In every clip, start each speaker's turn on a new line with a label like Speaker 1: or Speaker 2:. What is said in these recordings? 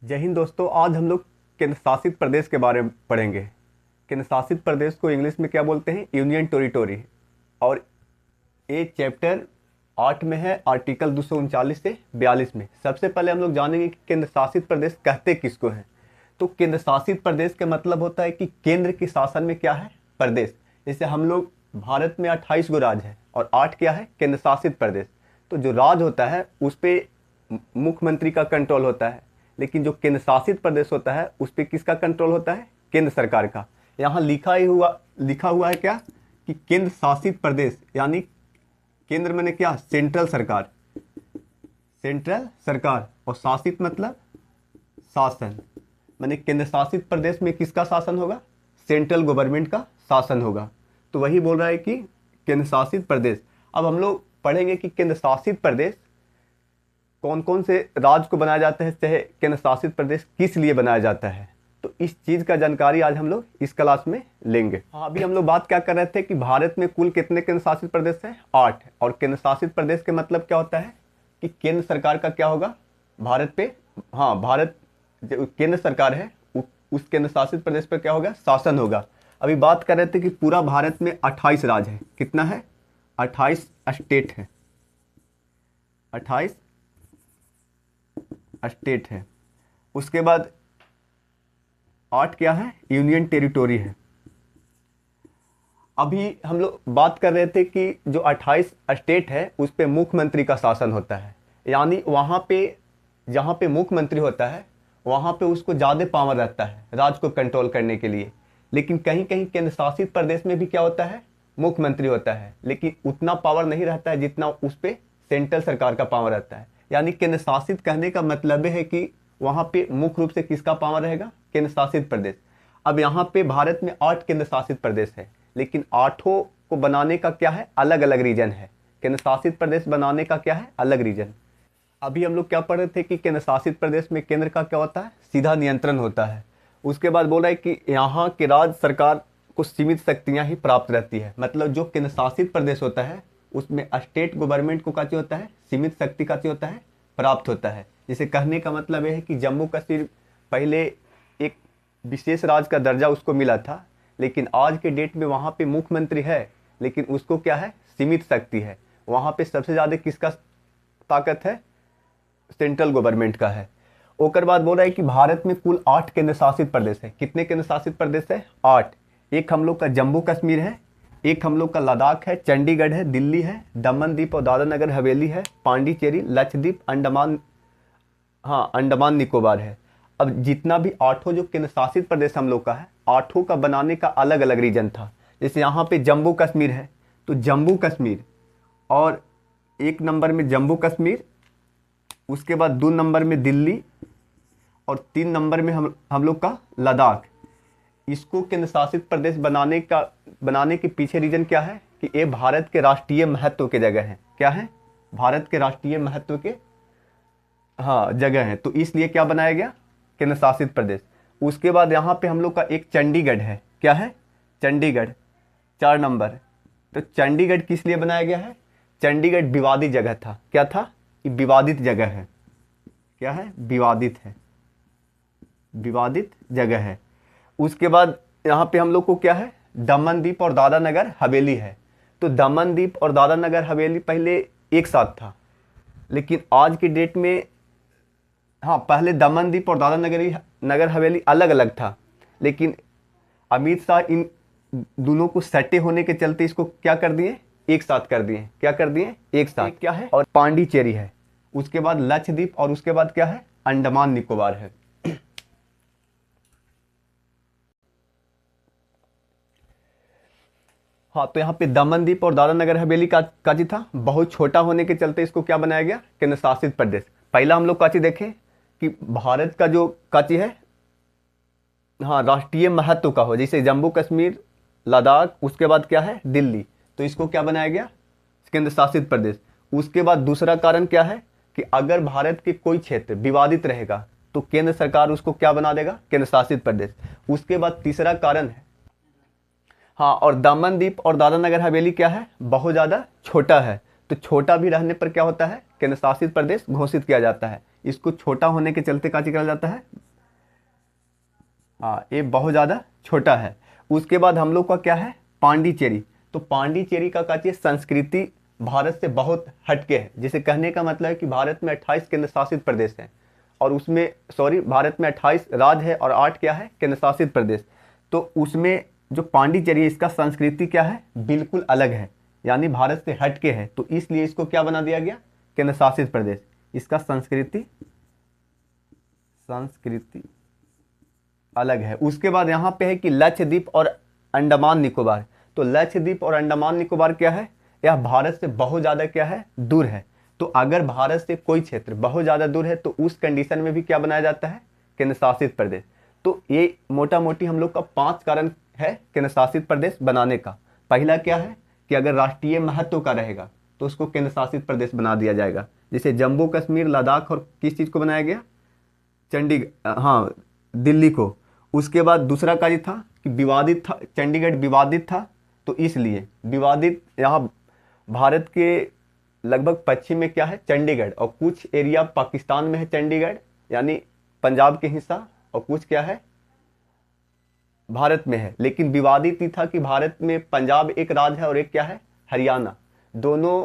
Speaker 1: जय हिंद दोस्तों। आज हम लोग केंद्र शासित प्रदेश के बारे में पढ़ेंगे। केंद्र शासित प्रदेश को इंग्लिश में क्या बोलते हैं? Union territory. और ये चैप्टर 8 में है, आर्टिकल 239 से 42 में। सबसे पहले हम लोग जानेंगे कि केंद्र शासित प्रदेश कहते किसको हैं। तो केंद्र शासित प्रदेश का मतलब होता है कि केंद्र के शासन में क्या है? प्रदेश। जैसे हम लोग भारत में 28 गो राज्य है और 8 क्या है? केंद्र शासित प्रदेश। तो जो राज्य होता है उस पर मुख्यमंत्री का कंट्रोल होता है, लेकिन जो केंद्र शासित प्रदेश होता है उस पर किसका कंट्रोल होता है? केंद्र सरकार का। यहाँ लिखा हुआ है क्या कि केंद्र शासित प्रदेश, यानी केंद्र मैंने क्या? सेंट्रल सरकार, सेंट्रल सरकार। और शासित मतलब शासन। मैंने केंद्र शासित प्रदेश में किसका शासन होगा? सेंट्रल गवर्नमेंट का शासन होगा। तो वही बोल रहा है कि केंद्र शासित प्रदेश। अब हम लोग पढ़ेंगे कि केंद्र शासित प्रदेश कौन कौन से राज्य को बनाया जाता है, चाहे केंद्र शासित प्रदेश किस लिए बनाया जाता है। तो इस चीज़ का जानकारी आज हम लोग इस क्लास में लेंगे। हाँ, अभी हम लोग बात क्या कर रहे थे कि भारत में कुल कितने केंद्र शासित प्रदेश हैं? 8। और केंद्र शासित प्रदेश के मतलब क्या होता है कि केंद्र सरकार का क्या होगा भारत पे? हाँ, भारत जो केंद्र सरकार है उस केंद्र शासित प्रदेश पर क्या होगा? शासन होगा। अभी बात कर रहे थे कि पूरा भारत में 28 राज्य है। कितना है? 28 स्टेट है, 28 स्टेट है। उसके बाद 8 क्या है? यूनियन टेरिटोरी है। अभी हम लोग बात कर रहे थे कि जो 28 स्टेट है उस पे मुख्यमंत्री का शासन होता है, यानी वहाँ पे जहाँ पे मुख्यमंत्री होता है वहाँ पे उसको ज़्यादा पावर रहता है राज्य को कंट्रोल करने के लिए। लेकिन कहीं कहीं केंद्र शासित प्रदेश में भी क्या होता है? मुख्यमंत्री होता है, लेकिन उतना पावर नहीं रहता है जितना उस पर सेंट्रल सरकार का पावर रहता है। यानी केंद्र शासित कहने का मतलब है कि वहाँ पे मुख्य रूप से किसका पावर रहेगा? केंद्र शासित प्रदेश। अब यहाँ पे भारत में 8 केंद्र शासित प्रदेश है, लेकिन 8 को बनाने का क्या है? अलग अलग रीजन है। केंद्र शासित प्रदेश बनाने का क्या है? अलग रीजन। अभी हम लोग क्या पढ़ रहे थे कि केंद्र शासित प्रदेश में केंद्र का क्या होता है? सीधा नियंत्रण होता है। उसके बाद बोला है कि यहाँ के राज्य सरकार को सीमित शक्तियाँ ही प्राप्त रहती है। मतलब जो केंद्र शासित प्रदेश होता है उसमें स्टेट गवर्नमेंट को क्या होता है? सीमित शक्ति का होता है? प्राप्त होता है। जिसे कहने का मतलब यह है कि जम्मू कश्मीर पहले एक विशेष राज्य का दर्जा उसको मिला था, लेकिन आज के डेट में वहाँ पे मुख्यमंत्री है, लेकिन उसको क्या है? सीमित शक्ति है। वहाँ पे सबसे ज़्यादा किसका ताकत है? सेंट्रल गवर्नमेंट का है। ओकर बाद बोल रहा है कि भारत में कुल 8 केंद्र शासित प्रदेश है। कितने केंद्र शासित प्रदेश है? 8। एक हम लोग का जम्मू कश्मीर है, एक हम लोग का लद्दाख है, चंडीगढ़ है, दिल्ली है, दमन दीप और दादरा नगर हवेली है, पांडिचेरी, लक्षद्वीप, अंडमान निकोबार है। अब जितना भी 8 जो केंद्र शासित प्रदेश हम लोग का है, 8 का बनाने का अलग अलग रीजन था। जैसे यहाँ पे जम्मू कश्मीर है तो जम्मू कश्मीर, और 1 नंबर में जम्मू कश्मीर, उसके बाद 2 नंबर में दिल्ली, और 3 नंबर में हम लोग का लद्दाख। इसको केंद्र शासित प्रदेश बनाने के पीछे रीजन क्या है कि ये भारत के राष्ट्रीय महत्व के जगह है। क्या है? भारत के राष्ट्रीय महत्व के जगह है, तो इसलिए क्या बनाया गया? केंद्र शासित प्रदेश। उसके बाद यहाँ पे हम लोग का एक चंडीगढ़ है। क्या है? चंडीगढ़, 4 नंबर। तो चंडीगढ़ किस लिए बनाया गया है? चंडीगढ़ विवादित जगह था। क्या था? ये विवादित जगह है। क्या है? विवादित है, विवादित जगह है। उसके बाद यहाँ पे हम लोग को क्या है? दमन दीप और दादरा नगर हवेली है। तो दमन दीप और दादरा नगर हवेली पहले एक साथ था, लेकिन आज की डेट में पहले दमन दीप और दादरा नगर हवेली अलग अलग था, लेकिन अमित शाह इन दोनों को सटे होने के चलते इसको क्या कर दिए? एक साथ कर दिए। क्या कर दिए? एक साथ। क्या है? और पांडिचेरी है, उसके बाद लक्षद्वीप, और उसके बाद क्या है? अंडमान निकोबार है। तो यहाँ पे दमन दीप और दादरा नगर हवेली का काची था, बहुत छोटा होने के चलते इसको क्या बनाया गया? केंद्र शासित प्रदेश। पहला हम लोग काची देखें कि भारत का जो काची है राष्ट्रीय महत्व का हो, जैसे जम्मू कश्मीर, लद्दाख, उसके बाद क्या है? दिल्ली। तो इसको क्या बनाया गया? केंद्र शासित प्रदेश। उसके बाद दूसरा कारण क्या है कि अगर भारत के कोई क्षेत्र विवादित रहेगा तो केंद्र सरकार उसको क्या बना देगा? केंद्र शासित प्रदेश। उसके बाद तीसरा कारण है और दमन दीप और दादरा नगर हवेली क्या है? बहुत ज़्यादा छोटा है, तो छोटा भी रहने पर क्या होता है? केंद्र शासित प्रदेश घोषित किया जाता है। इसको छोटा होने के चलते क्या कहा जाता है? हाँ, ये बहुत ज़्यादा छोटा है। उसके बाद हम लोग का क्या है, पांडिचेरी। तो पांडिचेरी का क्या संस्कृति भारत से बहुत हटके है, जिसे कहने का मतलब है कि भारत में 28 केंद्र शासित प्रदेश हैं और उसमें भारत में 28 राज्य है और 8 क्या है, केंद्र शासित प्रदेश। तो उसमें जो पांडिचेरी है, इसका संस्कृति क्या है, बिल्कुल अलग है, यानी भारत से हटके है। तो इसलिए इसको क्या बना दिया गया, केंद्र शासित प्रदेश। इसका संस्कृति अलग है। उसके बाद यहाँ पे है कि लक्षद्वीप और अंडमान निकोबार। तो लक्षद्वीप और अंडमान निकोबार क्या है, यह भारत से बहुत ज़्यादा क्या है, दूर है। तो अगर भारत से कोई क्षेत्र बहुत ज़्यादा दूर है तो उस कंडीशन में भी क्या बनाया जाता है, केंद्र शासित प्रदेश। तो ये मोटा मोटी हम लोग का 5 कारण है केंद्र शासित प्रदेश बनाने का। पहला क्या है कि अगर राष्ट्रीय महत्व का रहेगा तो उसको केंद्र शासित प्रदेश बना दिया जाएगा। जैसे जम्मू कश्मीर, लद्दाख और किस चीज़ को बनाया गया, चंडीगढ़, हाँ, दिल्ली को। उसके बाद दूसरा कार्य था कि विवादित था, चंडीगढ़ विवादित था, तो इसलिए विवादित, यहाँ भारत के लगभग पश्चिम में क्या है, चंडीगढ़, और कुछ एरिया पाकिस्तान में है चंडीगढ़, यानी पंजाब के हिस्सा, और कुछ क्या है, भारत में है। लेकिन विवादित ही था कि भारत में पंजाब एक राज्य है और एक क्या है, हरियाणा। दोनों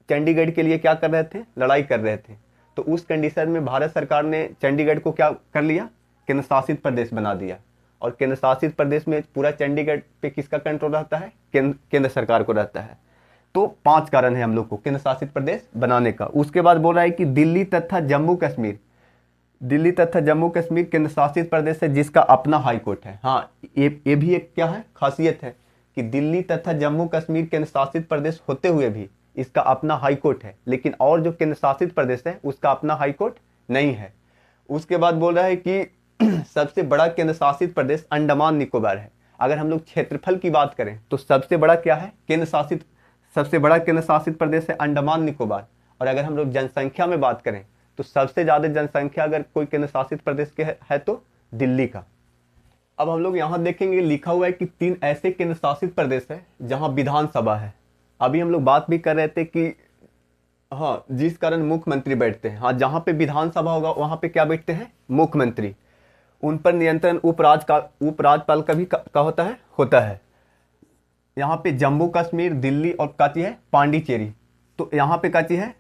Speaker 1: चंडीगढ़ के लिए क्या कर रहे थे, लड़ाई कर रहे थे। तो उस कंडीशन में भारत सरकार ने चंडीगढ़ को क्या कर लिया, केंद्र शासित प्रदेश बना दिया। और केंद्र शासित प्रदेश में पूरा चंडीगढ़ पे किसका कंट्रोल रहता है, केंद्र सरकार को रहता है। तो 5 कारण है हम लोग को केंद्र शासित प्रदेश बनाने का। उसके बाद बोल रहा है कि दिल्ली तथा जम्मू कश्मीर केंद्र शासित प्रदेश है जिसका अपना हाई कोर्ट है। हाँ, ये भी एक क्या है, खासियत है कि दिल्ली तथा जम्मू कश्मीर केंद्र शासित प्रदेश होते हुए भी इसका अपना हाई कोर्ट है, लेकिन और जो केंद्र शासित प्रदेश है उसका अपना हाई कोर्ट नहीं है। उसके बाद बोल रहा है कि सबसे बड़ा केंद्र शासित प्रदेश अंडमान निकोबार है। अगर हम लोग क्षेत्रफल की बात करें तो सबसे बड़ा क्या है, सबसे बड़ा केंद्र शासित प्रदेश है अंडमान निकोबार। और अगर हम लोग जनसंख्या में बात करें तो सबसे ज्यादा जनसंख्या अगर कोई केंद्र शासित प्रदेश के है तो दिल्ली का। अब हम लोग यहाँ देखेंगे, लिखा हुआ है कि 3 ऐसे केंद्र शासित प्रदेश है जहाँ विधानसभा है। अभी हम लोग बात भी कर रहे थे कि हाँ, जिस कारण मुख्यमंत्री बैठते हैं, हाँ, जहाँ पे विधानसभा होगा वहाँ पे क्या बैठते हैं, मुख्यमंत्री। उन पर नियंत्रण उपराज्यपाल का भी का होता है। यहाँ पे जम्मू कश्मीर, दिल्ली और काची है पांडिचेरी। तो यहाँ पे काची है,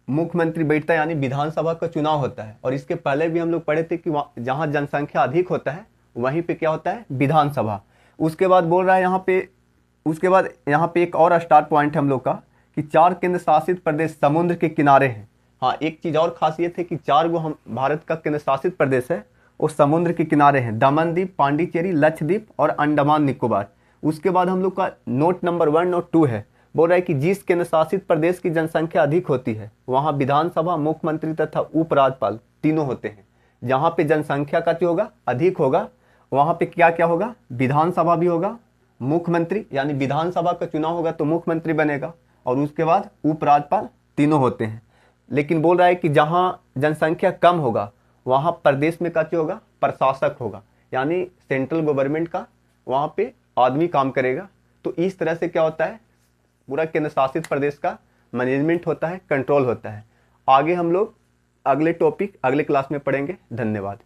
Speaker 1: मुख्यमंत्री बैठता है, यानी विधानसभा का चुनाव होता है। और इसके पहले भी हम लोग पढ़े थे कि जहाँ जनसंख्या अधिक होता है वहीं पे क्या होता है, विधानसभा। उसके बाद बोल रहा है यहाँ पे, उसके बाद यहाँ पे एक और स्टार पॉइंट है हम लोग का कि 4 केंद्र शासित प्रदेश समुद्र के किनारे हैं। हाँ, एक चीज़ और खासियत है कि 4 गो हम भारत का केंद्र शासित प्रदेश है वो समुद्र के किनारे हैं, दमन द्वीप, पांडिचेरी, लक्षद्वीप और अंडमान निकोबार। उसके बाद हम लोग का नोट नंबर 1 और 2 है, बोल रहा है कि जिस केंद्र शासित प्रदेश की जनसंख्या अधिक होती है वहाँ विधानसभा, मुख्यमंत्री तथा उपराज्यपाल तीनों होते हैं। जहाँ पे जनसंख्या का जो होगा अधिक होगा वहाँ पे क्या क्या होगा, विधानसभा भी होगा, मुख्यमंत्री, यानी विधानसभा का चुनाव होगा तो मुख्यमंत्री बनेगा, और उसके बाद उपराज्यपाल, तीनों होते हैं। लेकिन बोल रहा है कि जहाँ जनसंख्या कम होगा वहाँ प्रदेश में क्या होगा, प्रशासक होगा, यानी सेंट्रल गवर्नमेंट का वहाँ पे आदमी काम करेगा। तो इस तरह से क्या होता है, पूरा केंद्र शासित प्रदेश का मैनेजमेंट होता है, कंट्रोल होता है। आगे हम लोग अगले टॉपिक अगले क्लास में पढ़ेंगे। धन्यवाद।